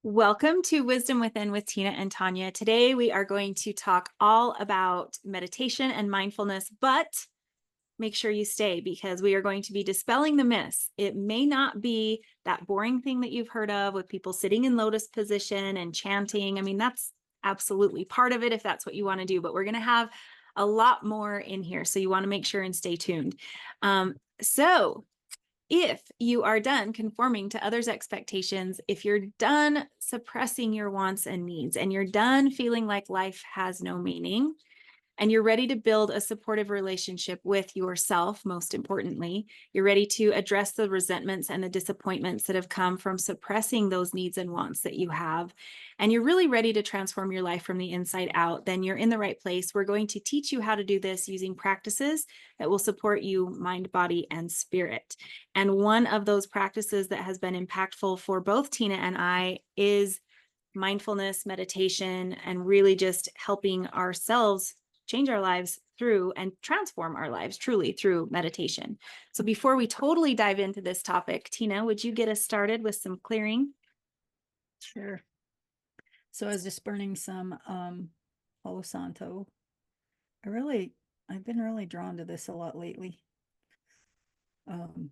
Welcome to Wisdom Within with Tina and Tanya. Today we are going to talk all about meditation and mindfulness, but make sure you stay because we are going to be dispelling the myths. It may not be that boring thing that you've heard of with people sitting in lotus position and chanting. I mean, that's absolutely part of it if that's what you want to do, but we're going to have a lot more in here. So you want to make sure and stay tuned. So if you are done conforming to others' expectations, if you're done suppressing your wants and needs, and you're done feeling like life has no meaning, and you're ready to build a supportive relationship with yourself, most importantly, you're ready to address the resentments and the disappointments that have come from suppressing those needs and wants that you have, and you're really ready to transform your life from the inside out, then you're in the right place. We're going to teach you how to do this using practices that will support you mind, body, and spirit. And one of those practices that has been impactful for both Tina and I is mindfulness, meditation, and really just helping ourselves change our lives through and transform our lives truly through meditation. So before we totally dive into this topic, Tina, would you get us started with some clearing? Sure. So I was just burning some Palo Santo. I've been really drawn to this a lot lately. Um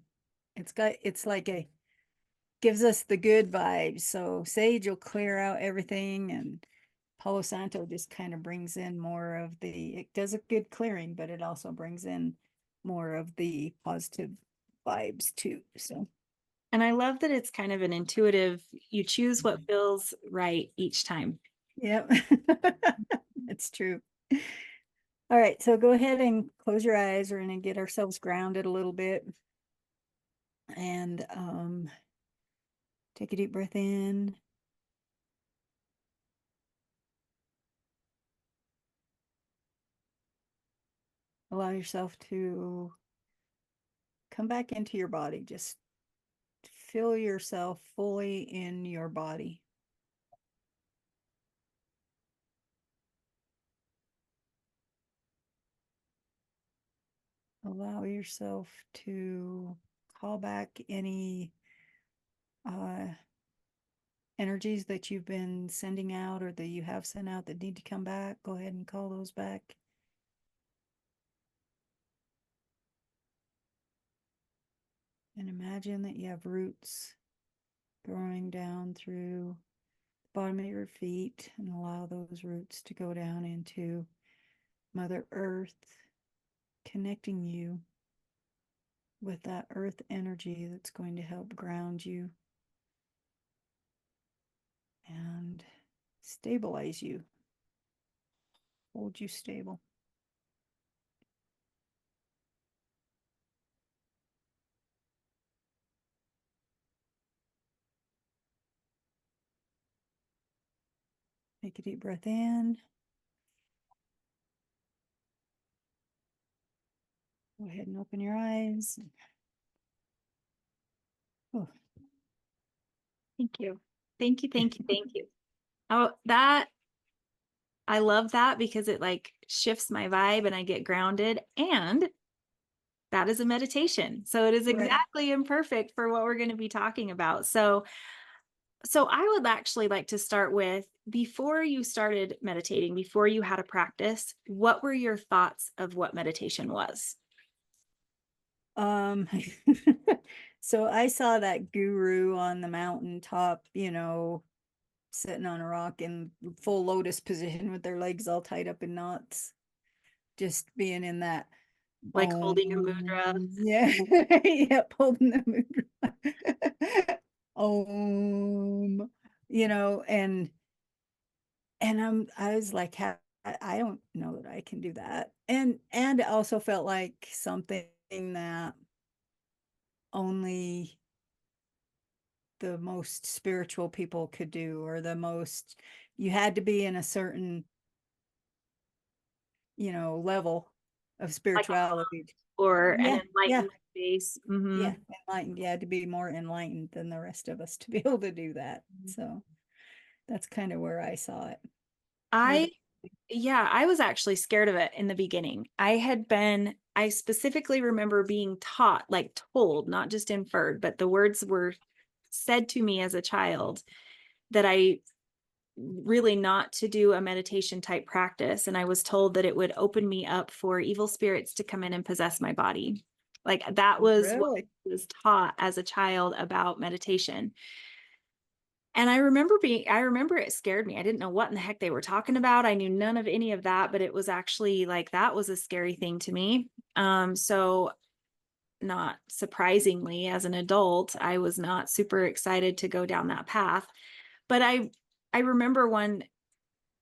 it's like a gives us the good vibes. So sage will clear out everything, and Palo Santo just kind of brings in more of it does a good clearing, but it also brings in more of the positive vibes too. So And I love that it's kind of an intuitive, you choose what feels right each time. yep. It's true. All right, so go ahead and close your eyes. We're going to get ourselves grounded a little bit. And take a deep breath in. Allow yourself to come back into your body. Just feel yourself fully in your body. Allow yourself to call back any uh, energies that you've been sending out or that you have sent out that need to come back. Go ahead and call those back. And imagine that you have roots growing down through the bottom of your feet, and allow those roots to go down into Mother Earth, connecting you with that earth energy that's going to help ground you and stabilize you, hold you stable. Take a deep breath in. Go ahead and open your eyes. Oh, Thank you. Thank you. Thank you. Thank you. Oh, I love that because it like shifts my vibe and I get grounded. And that is a meditation. So it is right. exactly imperfect for what we're going to be talking about. So I would actually like to start with before you started meditating, before you had a practice, what were your thoughts of what meditation was? Um, so I saw that guru on the mountaintop, sitting on a rock in full lotus position with their legs all tied up in knots, just being in that Like holding a mudra? yeah, yep, holding the moon. And I was like, I don't know that I can do that. And it also felt like something that only the most spiritual people could do, or you had to be in a certain, level of Like spirituality. or an Yeah, yeah, enlightened base? yeah, enlightened. You had to be more enlightened than the rest of us to be able to do that. So that's kind of where I saw it. What I about Yeah, I was actually scared of it in the beginning. I specifically remember being taught, like told, not just inferred, but the words were said to me as a child that I really not to do a meditation type practice. And I was told that it would open me up for evil spirits to come in and possess my body. Like that was what Really? I was taught as a child about meditation. And I remember it scared me. I didn't know what in the heck they were talking about. I knew none of any of that, but it was actually like that was a scary thing to me. So not surprisingly, as an adult, I was not super excited to go down that path. But I remember when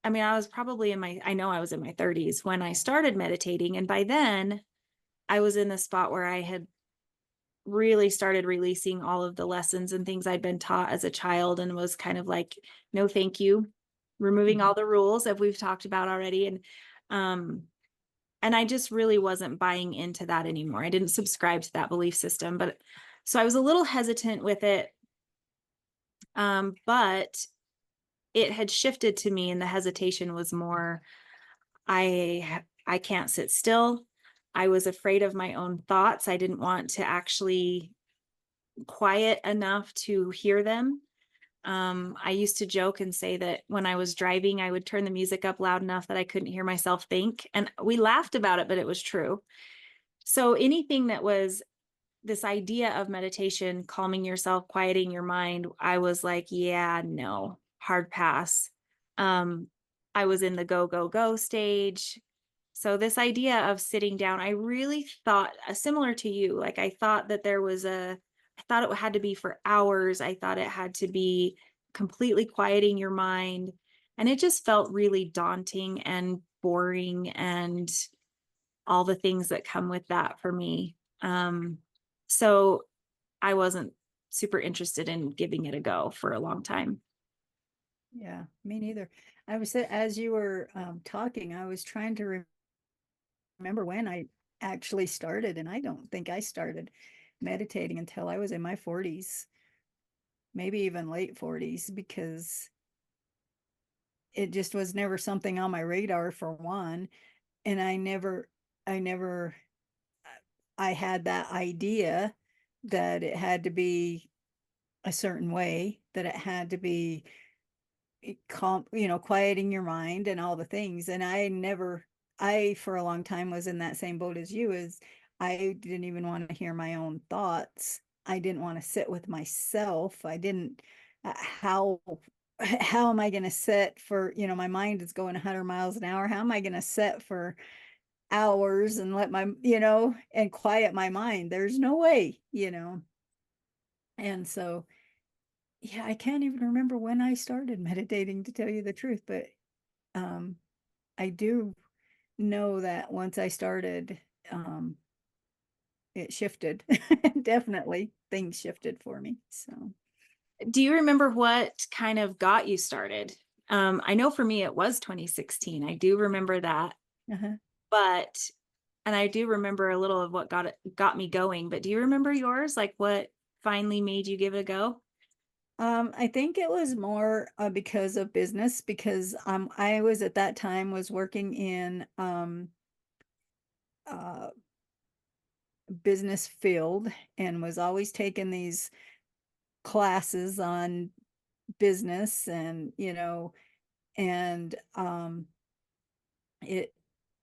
I mean, I was probably I know I was in my 30s when I started meditating. And by then, I was in the spot where I had really started releasing all of the lessons and things I'd been taught as a child and was kind of like, no, thank you, removing Mhm. all the rules that we've talked about already. Um, and I just really wasn't buying into that anymore. I didn't subscribe to that belief system, but so I was a little hesitant with it. But it had shifted to me, and the hesitation was more, I can't sit still. I was afraid of my own thoughts. I didn't want to actually quiet enough to hear them. I used to joke and say that when I was driving, I would turn the music up loud enough that I couldn't hear myself think. And we laughed about it, but it was true. So anything that was this idea of meditation, calming yourself, quieting your mind, I was like, yeah, no, hard pass. Um, I was in the go, go, go stage. So this idea of sitting down, I really thought similar to you. Like I thought that I thought it had to be for hours. I thought it had to be completely quieting your mind. And it just felt really daunting and boring and all the things that come with that for me. So I wasn't super interested in giving it a go for a long time. Yeah, me neither. I was as you were talking, I was trying to remember when I actually started, and I don't think I started meditating until I was in my 40s, maybe even late 40s, because it just was never something on my radar for one, and I never, I had that idea that it had to be a certain way, that it had to be calm, quieting your mind and all the things. And I, for a long time, was in that same boat as you, as I didn't even want to hear my own thoughts. I didn't want to sit with myself. I didn't, how, how am I going to sit for, my mind is going 100 miles an hour. How am I going to sit for hours and let and quiet my mind? There's no way. And so, yeah, I can't even remember when I started meditating, to tell you the truth, but um, I do know that once I started, um, it shifted. Definitely, things shifted for me. So, Do you remember what kind of got you started? I know for me it was 2016. I do remember that, uh-huh. but and I do remember a little of what got me going. But do you remember yours? Like what finally made you give it a go? I think it was more because of business, because I was at that time was working in uh, business field, and was always taking these classes on business, and and it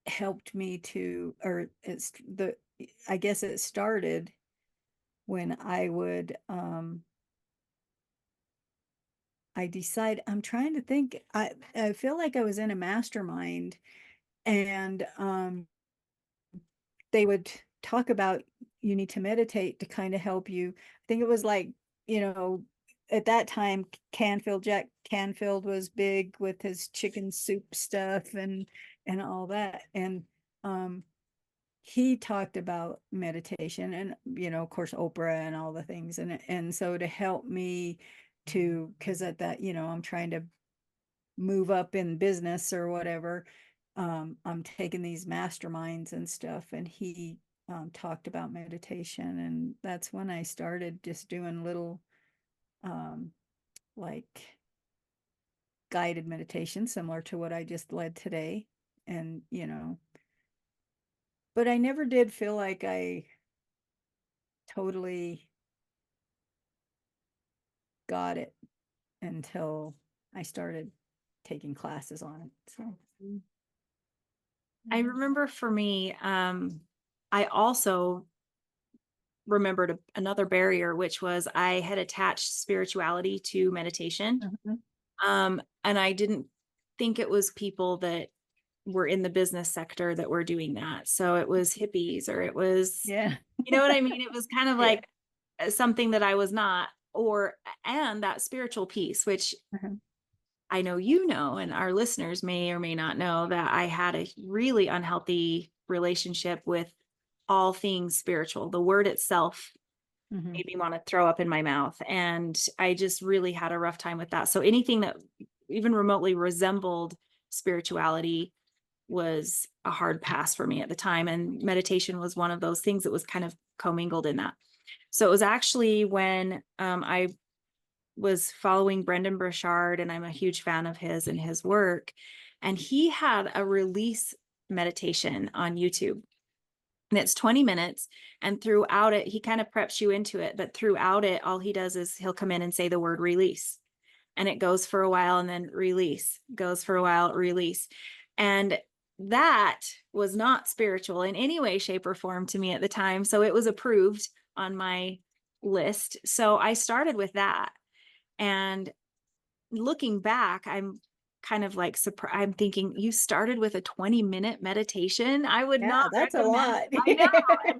helped me to, or it's the, I guess it started when I decide, I'm trying to think, I feel like I was in a mastermind, and they would talk about, you need to meditate to kind of help you. I think it was like, you know, at that time, Jack Canfield was big with his chicken soup stuff and all that. And um he talked about meditation, and of course Oprah and all the things, and so to help me to, because at that, I'm trying to move up in business or whatever. I'm taking these masterminds and stuff, and he talked about meditation, and that's when I started just doing little um, like guided meditation, similar to what I just led today. And but I never did feel like I totally got it until I started taking classes on it. So I remember for me, I also remembered another barrier, which was I had attached spirituality to meditation. Mhm. And I didn't think it was people that were in the business sector that were doing that. So it was hippies, or it was, Yeah. you know what I mean? It was kind of Yeah. like something that I was not, and that spiritual piece, which Uh-huh. I know, you know, and our listeners may or may not know that I had a really unhealthy relationship with all things spiritual. The word itself Mhm. made me want to throw up in my mouth. And I just really had a rough time with that. So anything that even remotely resembled spirituality was a hard pass for me at the time. And meditation was one of those things that was kind of commingled in that. So it was actually when I was following Brendan Burchard, and I'm a huge fan of his and his work. And he had a release meditation on YouTube. And it's 20 minutes. And throughout it, he kind of preps you into it. But throughout it, all he does is he'll come in and say the word release. And it goes for a while and then release, goes for a while, release. And that was not spiritual in any way, shape, or form to me at the time. So it was approved on my list. So I started with that. And looking back, I'm kind of like surprised. I'm thinking, you started with a 20-minute meditation. I would Yeah, not that's a recommend. lot. I know.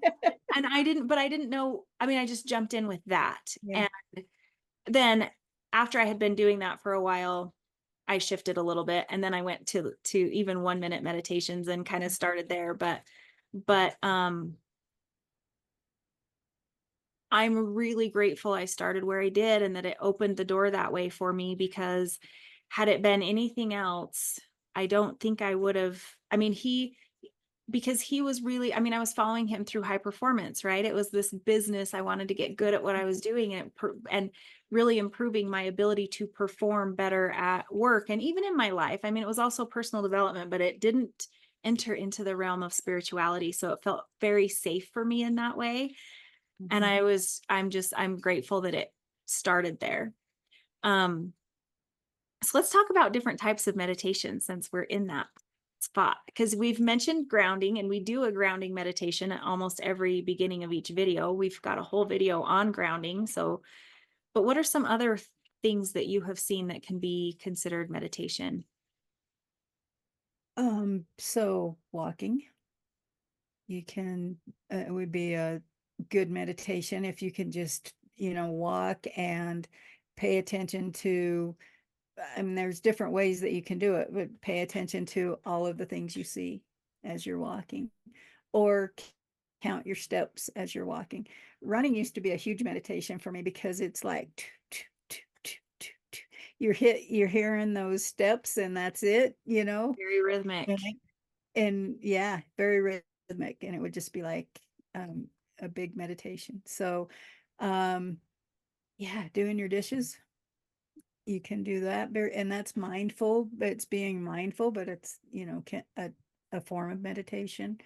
And I didn't, but I didn't know. I mean, I just jumped in with that. Yeah. And then after I had been doing that for a while, I shifted a little bit. And then I went to even 1-minute meditations and kind of started there. But I'm really grateful I started where I did, and that it opened the door that way for me, because had it been anything else, I don't think I would have. I mean, because he was really, I mean, I was following him through high performance, right? It was this business. I wanted to get good at what I was doing, and really improving my ability to perform better at work and even in my life. I mean, it was also personal development, but it didn't enter into the realm of spirituality. So it felt very safe for me in that way. And Mhm. I'm grateful that it started there. Um, so let's talk about different types of meditation, since we're in that spot, because we've mentioned grounding, and we do a grounding meditation at almost every beginning of each video. We've got a whole video on grounding. So, but what are some other things that you have seen that can be considered meditation? So walking, you can, it would be a good meditation if you can just, walk and pay attention to, I mean, there's different ways that you can do it, but pay attention to all of the things you see as you're walking, or count your steps as you're walking. Running used to be a huge meditation for me because it's like you're hearing those steps and that's it, Very rhythmic. and, and yeah, very rhythmic, and it would just be like um, a big meditation. So, um, yeah, doing your dishes, you can do that very, and that's mindful, but it's being mindful, but it's a form of meditation.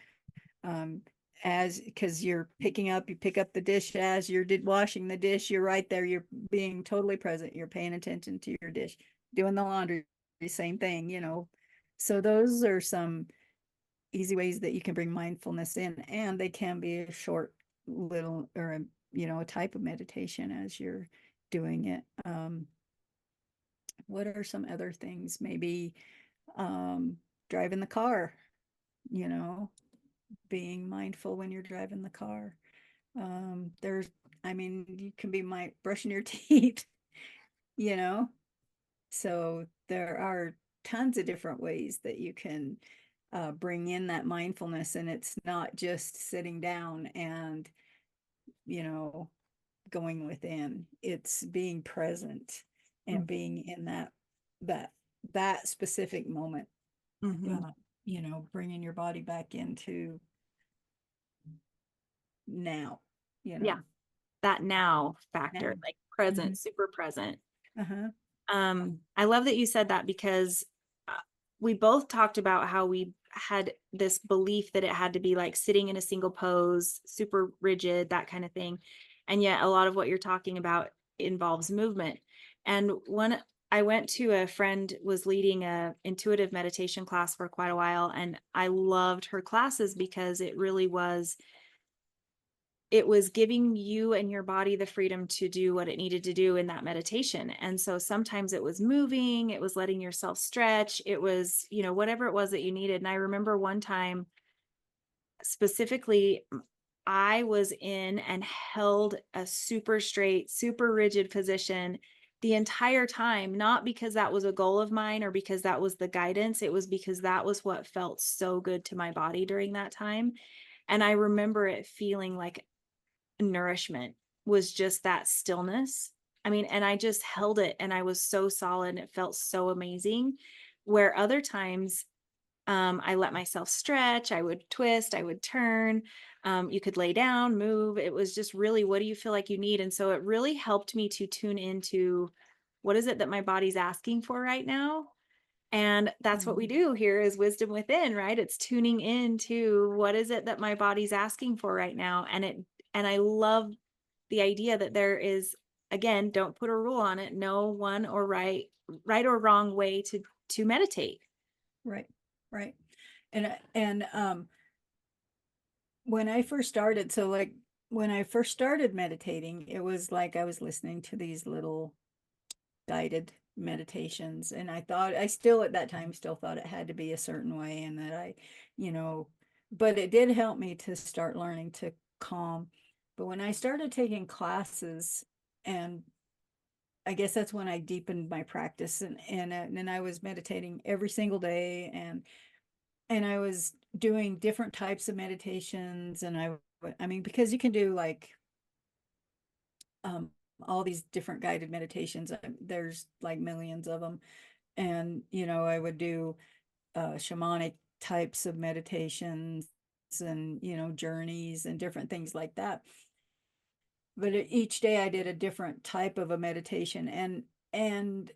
um as because you pick up the dish as you're washing the dish, you're right there, you're being totally present, you're paying attention to your dish. Doing the laundry, same thing, so those are some easy ways that you can bring mindfulness in, and they can be a short little, or a type of meditation as you're doing it. What are some other things? Maybe um driving the car, you know being mindful when you're driving the car. There's, I mean, you can be brushing your teeth, you know. So there are tons of different ways that you can bring in that mindfulness, and it's not just sitting down and you know going within. It's being present and being in that that specific moment. Mm-hmm. uh, Bringing your body back into now, you Yeah, know that now factor, now. like present, Mhm. super present. Uh-huh. I love that you said that, because uh, we both talked about how we had this belief that it had to be like sitting in a single pose, super rigid, that kind of thing. And yet a lot of what you're talking about involves movement. And one I went to a friend was leading a intuitive meditation class for quite a while, and I loved her classes because it was giving you and your body the freedom to do what it needed to do in that meditation. And so sometimes it was moving, it was letting yourself stretch, it was, whatever it was that you needed. And I remember one time specifically, I was in and held a super straight, super rigid position the entire time, not because that was a goal of mine or because that was the guidance. It was because that was what felt so good to my body during that time. And I remember it feeling like nourishment was just that stillness. I mean, and I just held it and I was so solid and it felt so amazing. Where other times, I let myself stretch, I would twist, I would turn. You could lay down, move. It was just really, what do you feel like you need? And so it really helped me to tune into what is it that my body's asking for right now? And that's what we Mhm. do here is wisdom within, right? It's tuning into what is it that my body's asking for right now. And I love the idea that there is, again, don't put a rule on it, no one or right or wrong way to meditate. Right, right. And when I first started, so like when I first started meditating, it was like I was listening to these little guided meditations, and I still at that time still thought it had to be a certain way, and that you know, but it did help me to start learning to calm. But when I started taking classes, and I guess that's when I deepened my practice, and then I was meditating every single day, and I was doing different types of meditations, and I mean, because you can do like um all these different guided meditations, there's like millions of them. And I would do shamanic types of meditations, and journeys and different things like that. But each day I did a different type of a meditation, and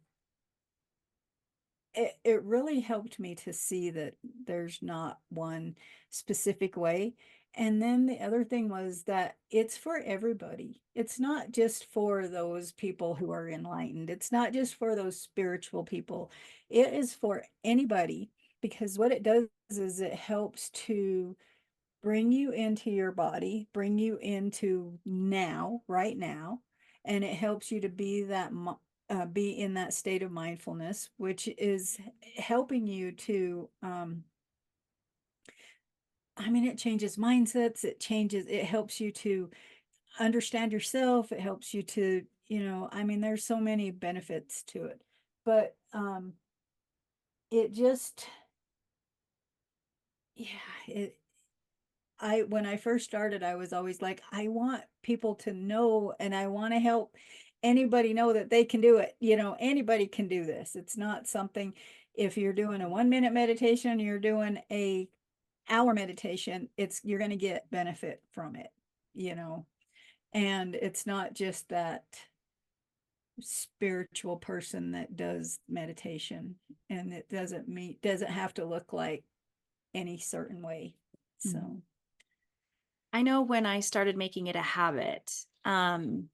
it really helped me to see that there's not one specific way. And then the other thing was that it's for everybody. It's not just for those people who are enlightened. It's not just for those spiritual people. It is for anybody, because what it does is it helps to bring you into your body, bring you into now, right now, and it helps you to be in that state of mindfulness, which is helping you to. I mean, it changes mindsets. It helps you to understand yourself. It helps you to, I mean, there's so many benefits to it, but it just, yeah, it when I first started, I was always like, I want people to know, and I want to help anybody know that they can do it. Anybody can do this. It's not something, if you're doing a 1 minute meditation, you're doing a hour meditation, you're going to get benefit from it, you know, and it's not just that spiritual person that does meditation, and it doesn't have to look like any certain way. Mhm. So, I know when I started making it a habit, and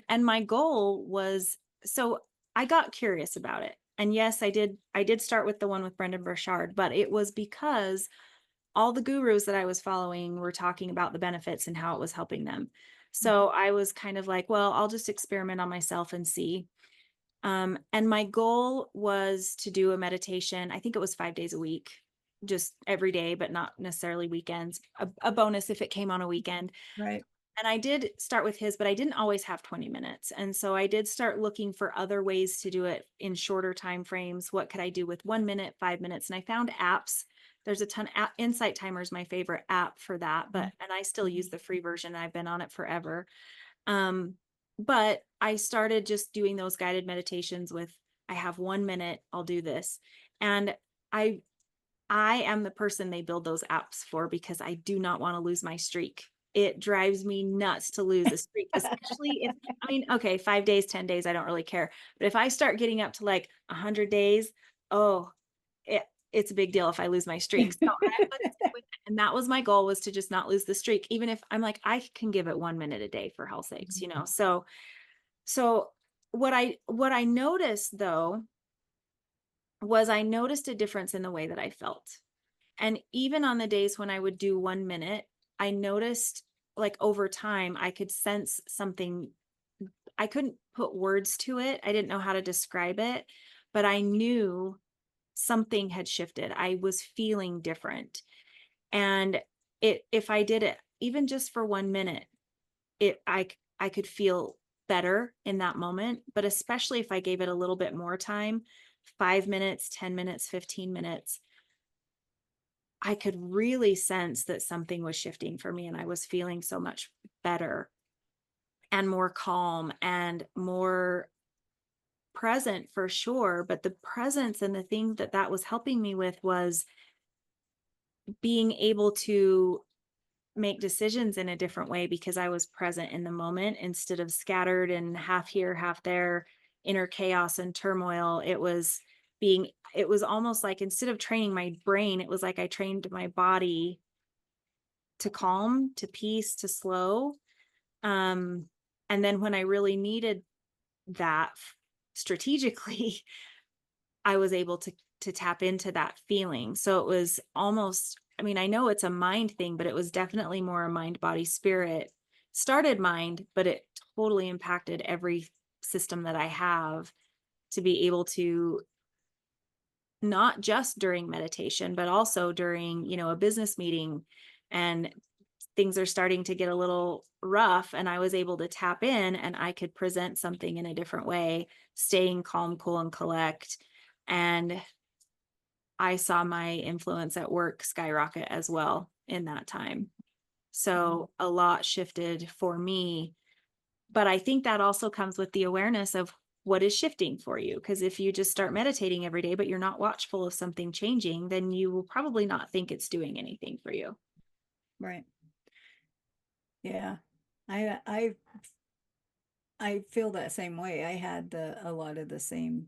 my goal was, so I got curious about it. And yes, I did start with the one with Brendan Burchard, but it was because all the gurus that I was following were talking about the benefits and how it was helping them. So I was kind of like, well, I'll just experiment on myself and see. And my goal was to do a meditation. I think it was 5 days a week, just every day, but not necessarily weekends. A bonus if it came on a weekend. right. And I did start with his, but I didn't always have 20 minutes. And so I did start looking for other ways to do it in shorter time frames. What could I do with 1 minute, 5 minutes? And I found apps. There's a ton. Insight Timer is my favorite app for that, and I still use the free version. I've been on it forever. Um, but I started just doing those guided meditations with, I have 1 minute, I'll do this. And I I am the person they build those apps for because I do not want to lose my streak. It drives me nuts to lose a streak, especially if, I mean, okay, 5 days, 10 days, I don't really care. But if I start getting up to like 100 days, oh, it's a big deal if I lose my streak. So I would stick with it. And that was my goal, was to just not lose the streak, even if I'm like, I can give it 1 minute a day for hell's sakes. So what I noticed though was I noticed a difference in the way that I felt. And even on the days when I would do 1 minute, I noticed like over time, I could sense something. I couldn't put words to it. I didn't know how to describe it, but I knew something had shifted. I was feeling different. And if I did it even just for 1 minute, I could feel better in that moment, but especially if I gave it a little bit more time, 5 minutes, 10 minutes, 15 minutes, I could really sense that something was shifting for me and I was feeling so much better and more calm and more present for sure. But the presence and the thing that that was helping me with was being able to make decisions in a different way because I was present in the moment instead of scattered and half here, half there, inner chaos and turmoil. It was almost like instead of training my brain, it was like I trained my body to calm, to peace, to slow. Um, and then when I really needed that strategically, I was able to tap into that feeling. So it was almost, I mean, I know it's a mind thing, but it was definitely more a mind, body, spirit. Started mind, but it totally impacted every system that I have to be able to not just during meditation, but also during, a business meeting and things are starting to get a little rough and I was able to tap in and I could present something in a different way, staying calm, cool, and collect. And I saw my influence at work skyrocket as well in that time. So a lot shifted for me. But I think that also comes with the awareness of what is shifting for you. Because if you just start meditating every day, but you're not watchful of something changing, then you will probably not think it's doing anything for you. Right. Yeah. I I feel that same way. I had a lot of the same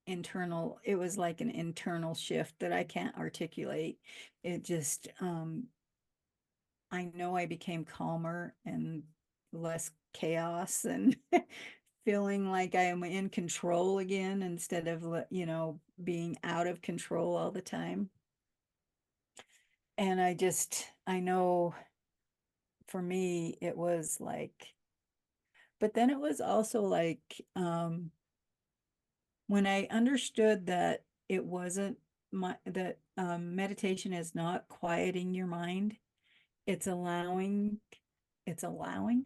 internal, it was like an internal shift that I can't articulate. It just I know I became calmer and less chaos and feeling like I am in control again instead of being out of control all the time. And I know for me it was like, but then it was also like when I understood that it wasn't that meditation is not quieting your mind, it's allowing, it's allowing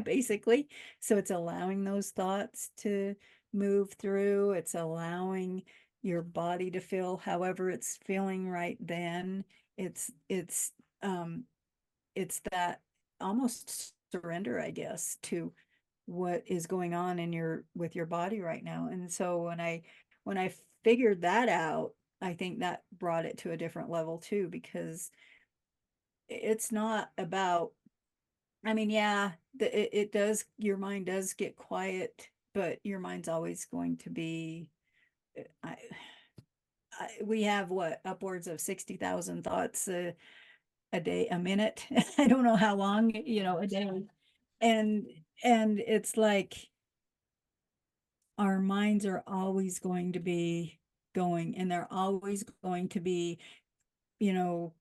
basically. So it's allowing those thoughts to move through, it's allowing your body to feel however it's feeling right then. It's it's that almost surrender, I guess, to what is going on in your with your body right now. And so when I figured that out, I think that brought it to a different level too, because it's not about, I mean, yeah, it does, your mind does get quiet, but your mind's always going to be, I, we have what, upwards of 60,000 thoughts a day, a minute. I don't know how long, a day. And it's like our minds are always going to be going, and they're always going to be, you know,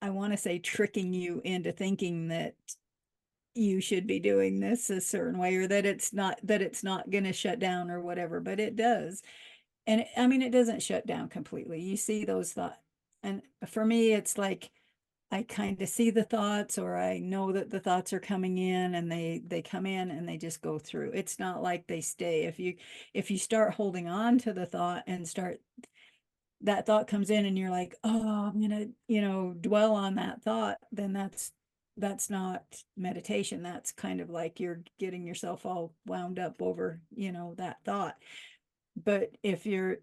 I want to say tricking you into thinking that you should be doing this a certain way, or that it's not going to shut down or whatever, but it does. And I mean, it doesn't shut down completely. You see those thoughts. And for me, it's like I kind of see the thoughts, or I know that the thoughts are coming in, and they come in and they just go through. It's not like they stay. If you start holding on to the thought and start, that thought comes in and you're like, oh, I'm gonna, dwell on that thought, then that's not meditation. That's kind of like you're getting yourself all wound up over, that thought. But if you're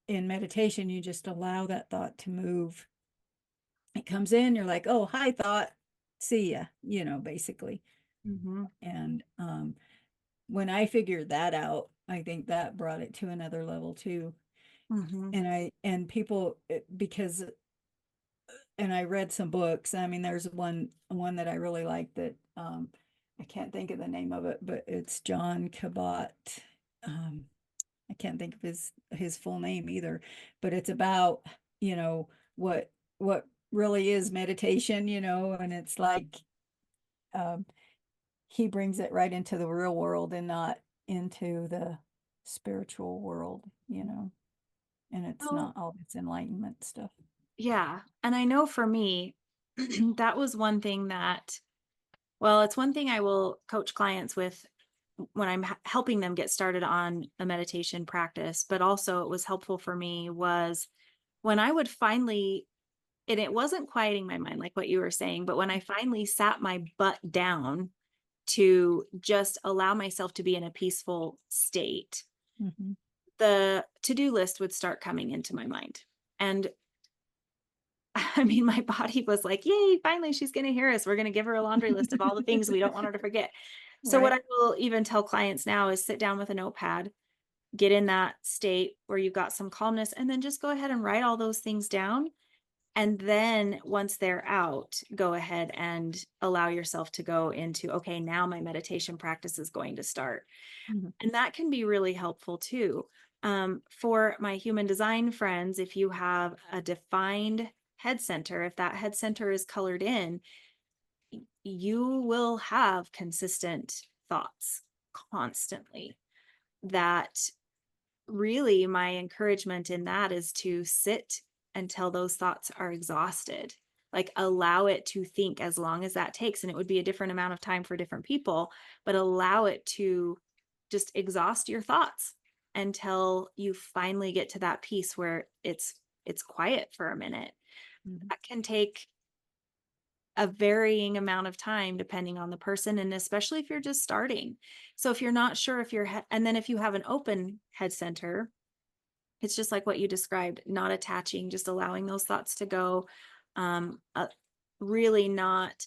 in meditation, you just allow that thought to move. It comes in, you're like, oh, hi thought, see ya, basically. Mm-hmm. And when I figured that out, I think that brought it to another level too. Mm-hmm. And people, because, and I read some books. I mean, there's one that I really like that I can't think of the name of it, but it's John Kabat. Um, I can't think of his full name either, but it's about, you know, what really is meditation, and it's like um he brings it right into the real world and not into the spiritual world, and it's Oh, not all this enlightenment stuff. yeah. And I know for me, that was one thing that, well, it's one thing I will coach clients with when I'm helping them get started on a meditation practice, but also it was helpful for me was when I would finally, and it wasn't quieting my mind like what you were saying, but when I finally sat my butt down to just allow myself to be in a peaceful state, Mm-hmm. the to-do list would start coming into my mind. And I mean, my body was like, yay, finally, she's going to hear us. We're going to give her a laundry list of all the things we don't want her to forget. So, what Right. I will even tell clients now is sit down with a notepad, get in that state where you've got some calmness, and then just go ahead and write all those things down. And then once they're out, go ahead and allow yourself to go into, okay, now my meditation practice is going to start. Mm-hmm. And that can be really helpful too. For my human design friends, if you have a defined head center, if that head center is colored in, you will have consistent thoughts constantly. That really, my encouragement in that is to sit until those thoughts are exhausted. Like allow it to think as long as that takes. And it would be a different amount of time for different people, but allow it to just exhaust your thoughts until you finally get to that piece where it's quiet for a minute. Mm-hmm. That can take a varying amount of time depending on the person, and especially if you're just starting. So if you're not sure if you're and then if you have an open head center, it's just like what you described, not attaching, just allowing those thoughts to go, um, uh, really not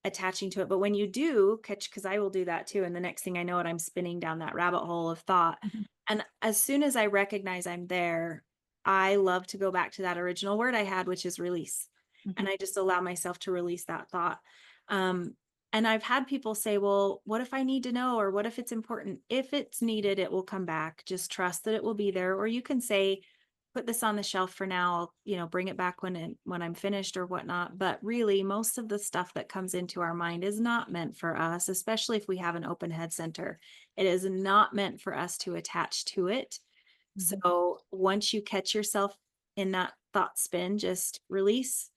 attaching to it. But when you do catch, because I will do that too, and the next thing I know it, I'm spinning down that rabbit hole of thought. Mm-hmm. And as soon as I recognize I'm there, I love to go back to that original word I had, which is release. Mm-hmm. And I just allow myself to release that thought. Um, and I've had people say, well, what if I need to know, or what if it's important? If it's needed, it will come back. Just trust that it will be there. Or you can say, put this on the shelf for now, bring it back when I'm finished or whatnot. But really, most of the stuff that comes into our mind is not meant for us, especially if we have an open head center. It is not meant for us to attach to it. Mm-hmm. So once you catch yourself in that thought spin, just release.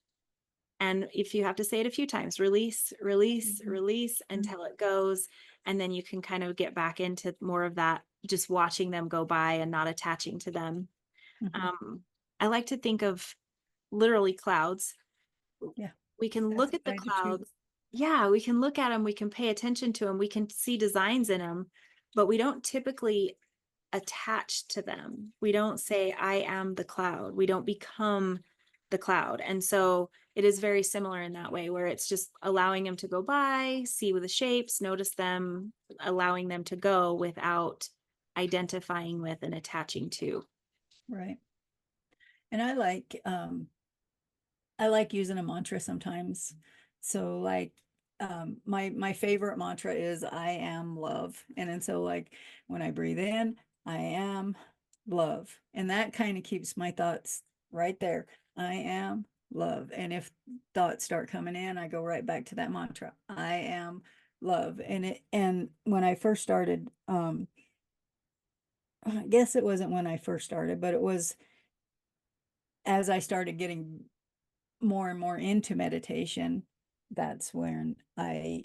And if you have to say it a few times, release, release, Mm-hmm. release until it goes. And then you can kind of get back into more of that, just watching them go by and not attaching to them. Mm-hmm. um, I like to think of literally clouds. Yeah, We can that's look what at the I do too. clouds. Yeah, we can look at them, we can pay attention to them, we can see designs in them, but we don't typically attach to them. We don't say, I am the cloud. We don't become the cloud. And so it is very similar in that way, where it's just allowing them to go by, see with the shapes, notice them, allowing them to go without identifying with and attaching to. Right. And I like using a mantra sometimes. So like my favorite mantra is I am love. And then so like when I breathe in, I am love. And that kind of keeps my thoughts right there. I am love. And if thoughts start coming in, I go right back to that mantra. I am love. And when I first started, I guess it wasn't when I first started, but it was as I started getting more and more into meditation, that's when I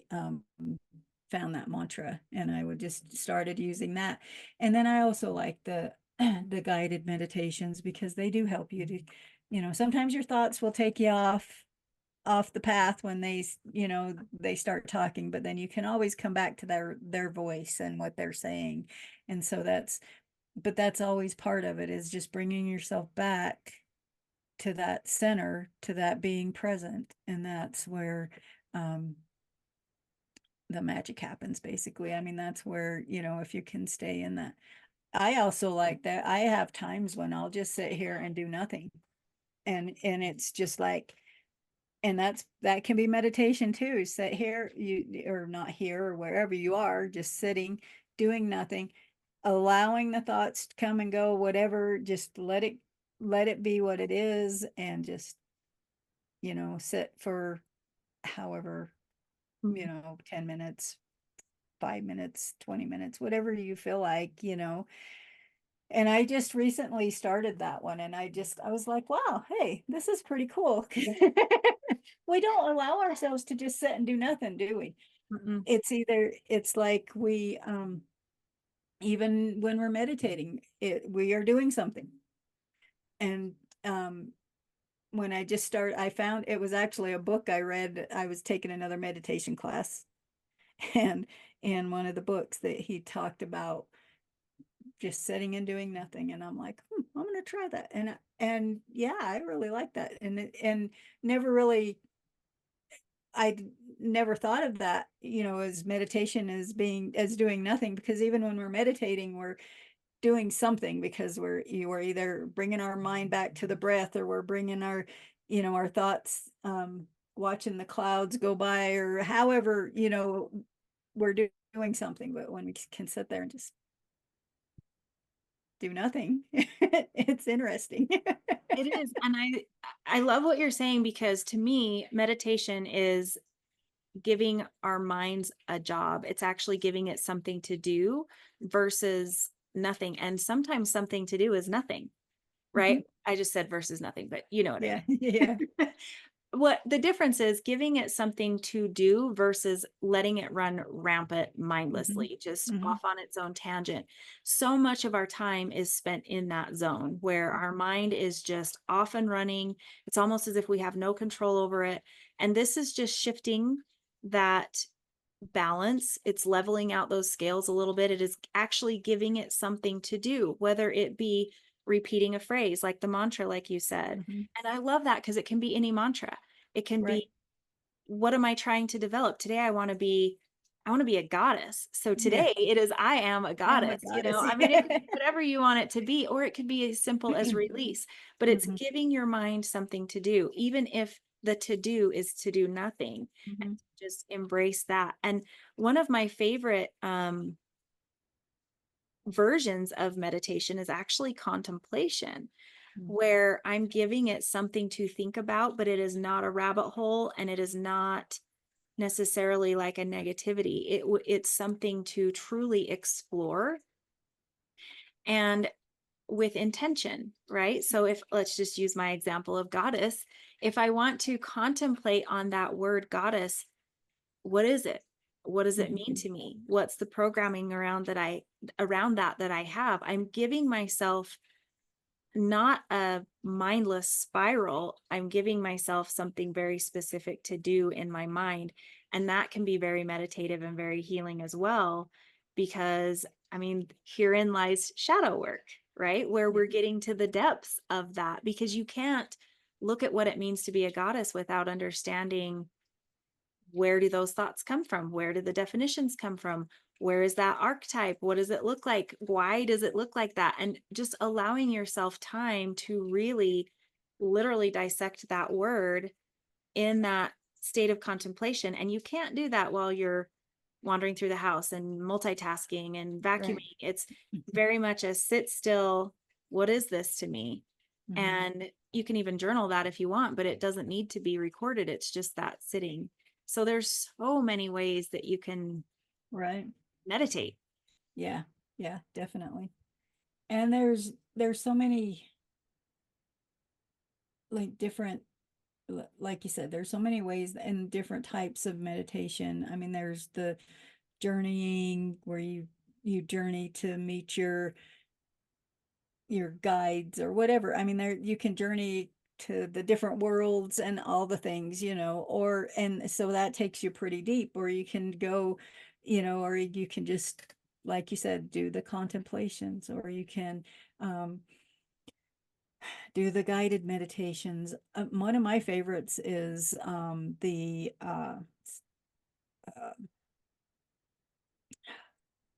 found that mantra, and I would just started using that. And then I also like the the guided meditations because they do help you to, sometimes your thoughts will take you off the path when they start talking, but then you can always come back to their voice and what they're saying. And so that's always part of it, is just bringing yourself back to that center, to that being present. And that's where um, the magic happens, basically. I mean, that's where, if you can stay in that. I also like that. I have times when I'll just sit here and do nothing. And it's just like, and that can be meditation too. Sit here, you or not here or wherever you are, just sitting, doing nothing, allowing the thoughts to come and go, whatever, just let it be what it is, and just, sit for however, Mhm. 10 minutes, 5 minutes, 20 minutes, whatever you feel like. And I just recently started that one, and I was like, wow, hey, this is pretty cool. We don't allow ourselves to just sit and do nothing, do we? Mm-mm. It's like we, even when we're meditating, we are doing something. And um, when I found it was actually a book I read. I was taking another meditation class, and in one of the books that he talked about just sitting and doing nothing, and I'm like, I'm gonna try that. And yeah, I really like that. And never really, I never thought of that, as meditation as doing nothing, because even when we're meditating, we're doing something, because we're either bringing our mind back to the breath, or we're bringing our thoughts, watching the clouds go by, or however, we're doing something. But when we can sit there and just do nothing, it's interesting. It is. And I love what you're saying, because to me, meditation is giving our minds a job. It's actually giving it something to do versus nothing. And sometimes something to do is nothing, right? Mhm. I just said versus nothing, but you know what I Yeah, mean. yeah. What the difference is, giving it something to do versus letting it run rampant Mhm, mindlessly, just mhm, off on its own tangent. So much of our time is spent in that zone where our mind is just off and running. It's almost as if we have no control over it. And this is just shifting that balance. It's leveling out those scales a little bit. It is actually giving it something to do, whether it be repeating a phrase like the mantra, like you said. mhm. And I love that, because it can be any mantra. It can Right. be, what am I trying to develop? Today I want to be a goddess. So Yeah. today it is, I am a I'm a goddess, goddess. I mean, it could be whatever you want it to be, or it could be as simple as release, but it's Mhm, giving your mind something to do, even if the to do is to do nothing. mhm, Just embrace that. And one of my favorite versions of meditation is actually contemplation, mm, where I'm giving it something to think about, but it is not a rabbit hole, and it is not necessarily like a negativity. It's something to truly explore, and with intention, right? So if, let's just use my example of goddess, if I want to contemplate on that word goddess, what is it? What does it mhm. mean to me? What's the programming around that I have? I'm giving myself not a mindless spiral. I'm giving myself something very specific to do in my mind. And that can be very meditative and very healing as well, because I mean, herein lies shadow work, right? Where Yeah, we're getting to the depths of that, because you can't look at what it means to be a goddess without understanding, where do those thoughts come from? Where do the definitions come from? Where is that archetype? What does it look like? Why does it look like that? And just allowing yourself time to really literally dissect that word in that state of contemplation. And you can't do that while you're wandering through the house and multitasking and right. vacuuming. It's very much a sit still. What is this to me? Mhm. And you can even journal that if you want, but it doesn't need to be recorded. It's just that sitting. So there's so many ways that you can Right. meditate. Yeah. Yeah, definitely. And there's so many, like, different, like you said, there's so many ways and different types of meditation. I mean, there's the journeying, where you journey to meet your guides or whatever. I mean, there you can journey to the different worlds and all the things, or and so that takes you pretty deep, or you can go, or you can just, like you said, do the contemplations, or you can um do the guided meditations. One of my favorites is the uh,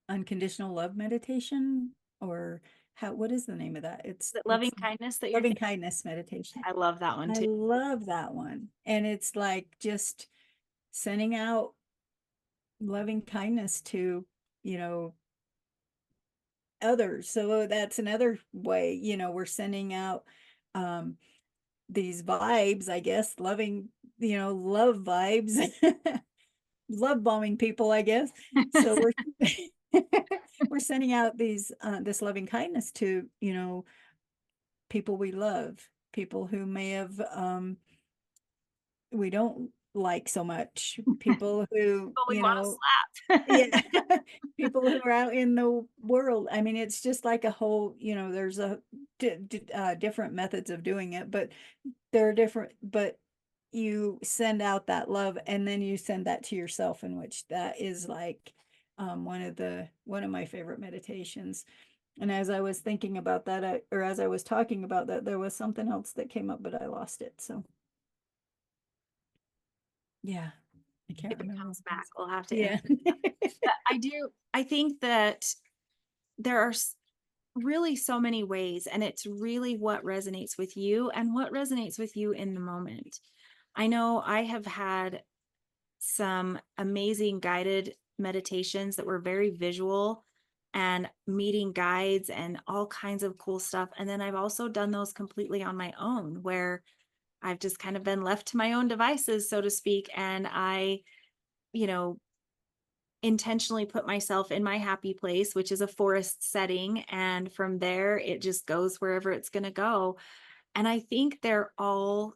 unconditional love meditation, or what is the name of that? Is it loving It's kindness that you're loving thinking? kindness meditation. I love that one I too. love that one. And it's like just sending out loving kindness to, you know, others. So that's another way, we're sending out um these vibes, I guess, loving, love vibes, love bombing people, I guess. So we're we're sending out this loving kindness to, people we love, people who may have we don't like so much, people who, But we want to slap. yeah, people who are out in the world. I mean, it's just like a whole, there's a different methods of doing it, but they're different, but you send out that love and then you send that to yourself, in which that is like one of my favorite meditations. And as I was thinking about that, or as I was talking about that, there was something else that came up, but I lost it. So yeah, I can't If it remember what comes it back, was. we'll have to end. Yeah. But I think that there are really so many ways, and it's really what resonates with you and what resonates with you in the moment. I know I have had some amazing guided meditations that were very visual and meeting guides and all kinds of cool stuff. And then I've also done those completely on my own, where I've just kind of been left to my own devices, so to speak. And I, you know, intentionally put myself in my happy place, which is a forest setting. And from there, it just goes wherever it's going to go. And I think they're all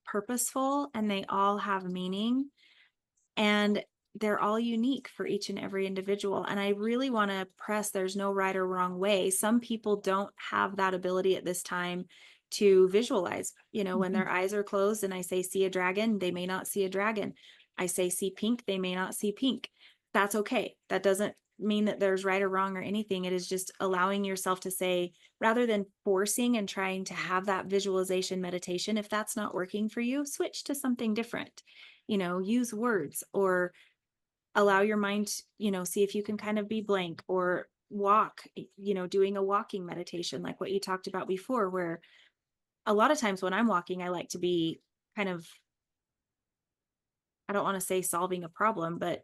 purposeful and they all have meaning. And they're all unique for each and every individual. And I really want to press there's no right or wrong way. Some people don't have that ability at this time to visualize, when Mhm. their eyes are closed and I say, see a dragon, they may not see a dragon. I say, see pink, they may not see pink. That's okay. That doesn't mean that there's right or wrong or anything. It is just allowing yourself to say, rather than forcing and trying to have that visualization meditation, if that's not working for you, switch to something different. Use words or allow your mind, see if you can kind of be blank or walk, doing a walking meditation, like what you talked about before, where a lot of times when I'm walking, I like to be kind of, I don't want to say solving a problem, but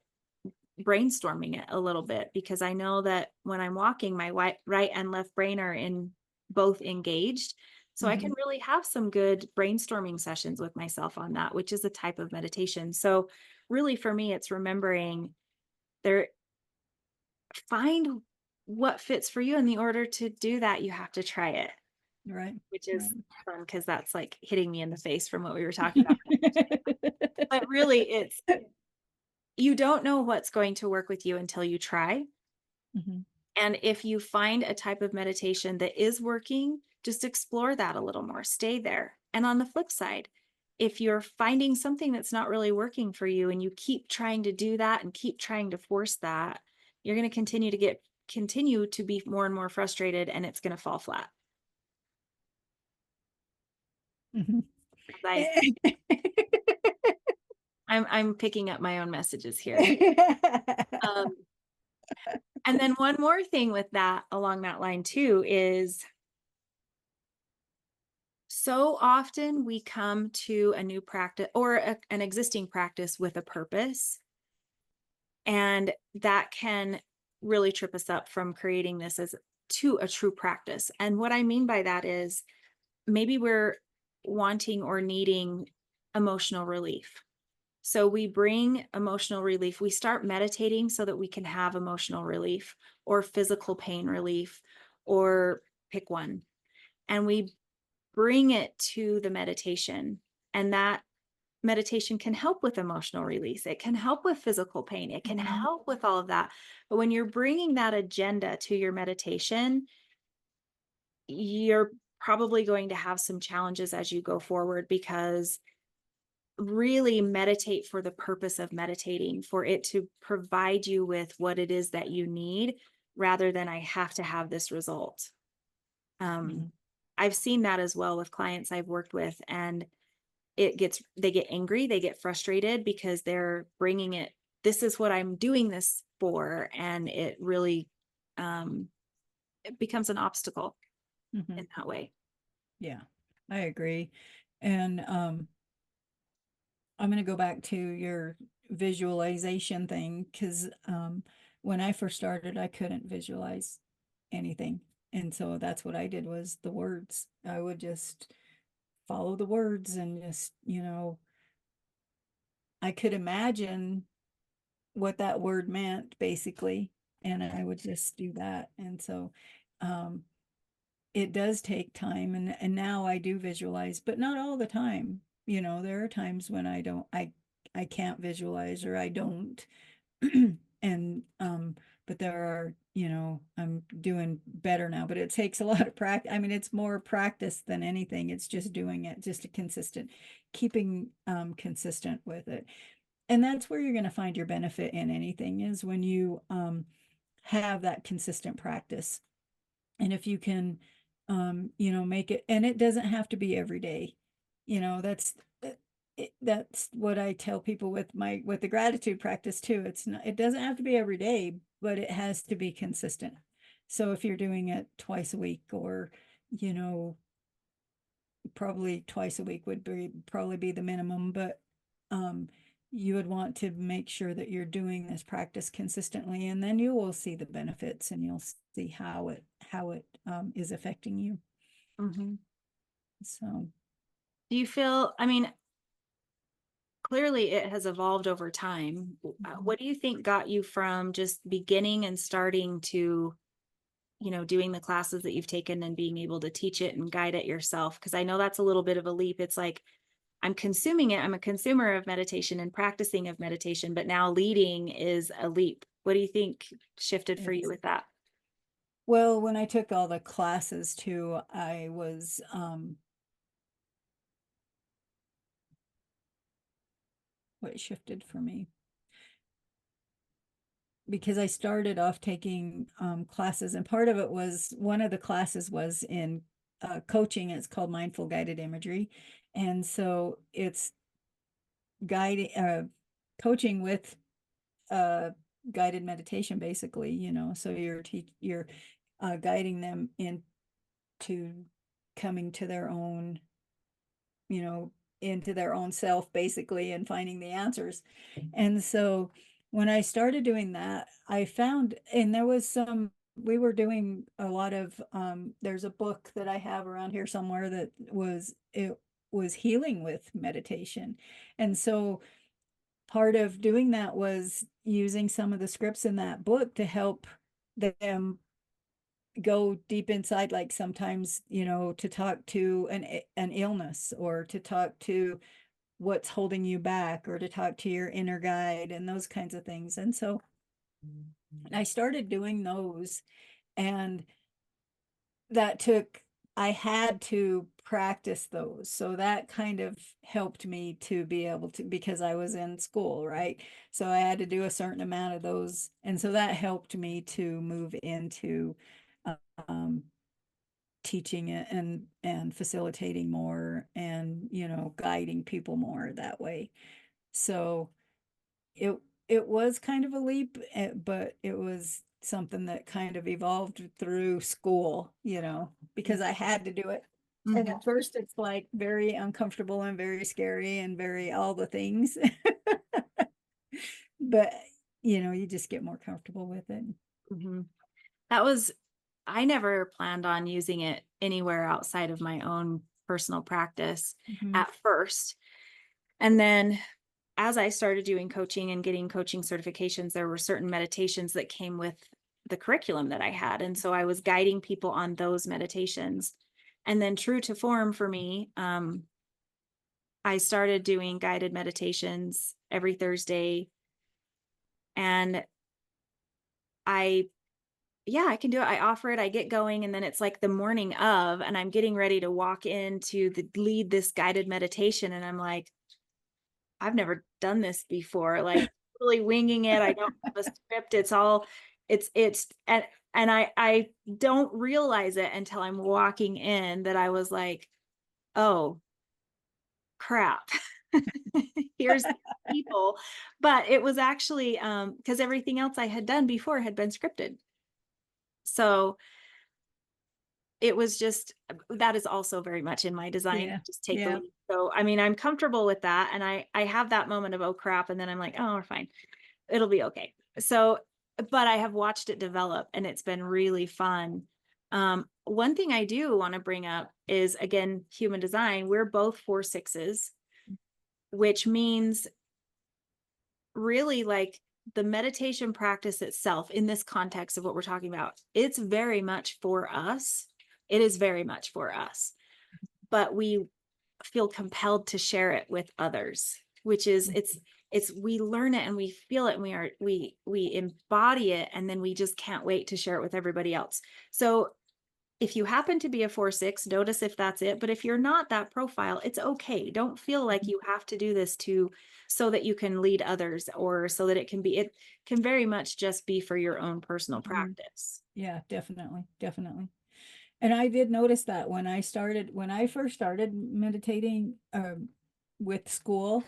brainstorming it a little bit, because I know that when I'm walking, my right and left brain are in both engaged. So I can Mhm. really have some good brainstorming sessions with myself on that, which is a type of meditation. So really for me, it's remembering there, find what fits for you. And in order to do that, you have to try it, Right. which Right. is fun because that's like hitting me in the face from what we were talking about. But really, it's, you don't know what's going to work with you until you try. Mhm. And if you find a type of meditation that is working, just explore that a little more, stay there. And on the flip side, if you're finding something that's not really working for you and you keep trying to do that and keep trying to force that, you're going to continue to be more and more frustrated, and it's going to fall flat. Mhm. I, I'm picking up my own messages here. Um, and then one more thing with that along that line too is, so often we come to a new practice or an existing practice with a purpose, and that can really trip us up from creating this as to a true practice. And what I mean by that is, maybe we're wanting or needing emotional relief. So we bring emotional relief. We start meditating so that we can have emotional relief or physical pain relief, or pick one. And we bring it to the meditation. And that meditation can help with emotional release. It can help with physical pain. It can Mhm. help with all of that. But when you're bringing that agenda to your meditation, you're probably going to have some challenges as you go forward, because really meditate for the purpose of meditating, for it to provide you with what it is that you need, rather than I have to have this result. Um, Mhm. I've seen that as well with clients I've worked with, and they get angry, they get frustrated because they're bringing it, this is what I'm doing this for. And it really, um, it becomes an obstacle Mhm. in that way. Yeah, I agree. And I'm going to go back to your visualization thing because when I first started, I couldn't visualize anything. And so that's what I did was the words. I would just follow the words and just, I could imagine what that word meant basically. And I would just do that. And so um, it does take time. And now I do visualize, but not all the time. There are times when I can't visualize or I don't. And but there are, I'm doing better now, but it takes a lot of practice. I mean, it's more practice than anything. It's just doing it, just a consistent, keeping consistent with it. And that's where you're going to find your benefit in anything is when you have that consistent practice. And if you can make it, and it doesn't have to be every day. That's that's what I tell people with the gratitude practice too. It doesn't have to be every day, but it has to be consistent. So if you're doing it twice a week or you know probably twice a week would probably be the minimum, but um you would want to make sure that you're doing this practice consistently, and then you will see the benefits and you'll see how it is affecting you. Mm-hmm. So Do you feel, I mean, clearly it has evolved over time. mhm. What do you think got you from just beginning and starting to, doing the classes that you've taken and being able to teach it and guide it yourself? Because I know that's a little bit of a leap. It's like I'm consuming it. I'm a consumer of meditation and practicing of meditation, but now leading is a leap. What do you think shifted for you It's with that? well, when I took all the classes too, I was what shifted for me because I started off taking classes, and part of it was one of the classes was in coaching. It's called mindful guided imagery, and so it's guiding coaching with uh, guided meditation, basically. So you're guiding them into coming to their own you know, into their own self basically and finding the answers. And so when I started doing that, I found, and we were doing a lot of, there's a book that I have around here somewhere it was healing with meditation. And so part of doing that was using some of the scripts in that book to help them go deep inside, like sometimes to talk to an illness or to talk to what's holding you back or to talk to your inner guide and those kinds of things. And so I started doing those, and that took I had to practice those, so that kind of helped me to be able to, because I was in school, right? So I had to do a certain amount of those, and so that helped me to move into um, teaching it and facilitating more and guiding people more that way. So it it was kind of a leap, but it was something that kind of evolved through school, because I had to do it. And Mm-hmm. at first it's like very uncomfortable and very scary and very all the things. But you just get more comfortable with it. Mm-hmm. That was, I never planned on using it anywhere outside of my own personal practice Mhm. at first. And then as I started doing coaching and getting coaching certifications, there were certain meditations that came with the curriculum that I had. And so I was guiding people on those meditations. And then, true to form for me, I started doing guided meditations every Thursday. And I yeah, I can do it. I offer it, I get going, and then it's like the morning of, and I'm getting ready to walk into the lead this guided meditation. And I'm like, I've never done this before, like totally winging it. I don't have a script. It's all, and I don't realize it until I'm walking in that I was like, oh crap. Here's people. But it was actually because everything else I had done before had been scripted. So it was just that is also very much in my design. Yeah. Just take the Yeah. lead. So I mean, I'm comfortable with that. And I have that moment of, oh crap. And then I'm like, oh, we're fine. It'll be okay. So, but I have watched it develop and it's been really fun. One thing I do want to bring up is again, human design. We're both 4/6s, which means really like the meditation practice itself in this context of what we're talking about, it's very much for us. It is very much for us, but we feel compelled to share it with others, which is it's we learn it and we feel it and we embody it and then we just can't wait to share it with everybody else. So if you happen to be a 4/6, notice if that's it. But if you're not that profile, it's okay. Don't feel like Mhm. you have to do this to so that you can lead others or so that it can very much just be for your own personal Mhm. practice. Yeah, definitely. Definitely. And I did notice that when I first started meditating with school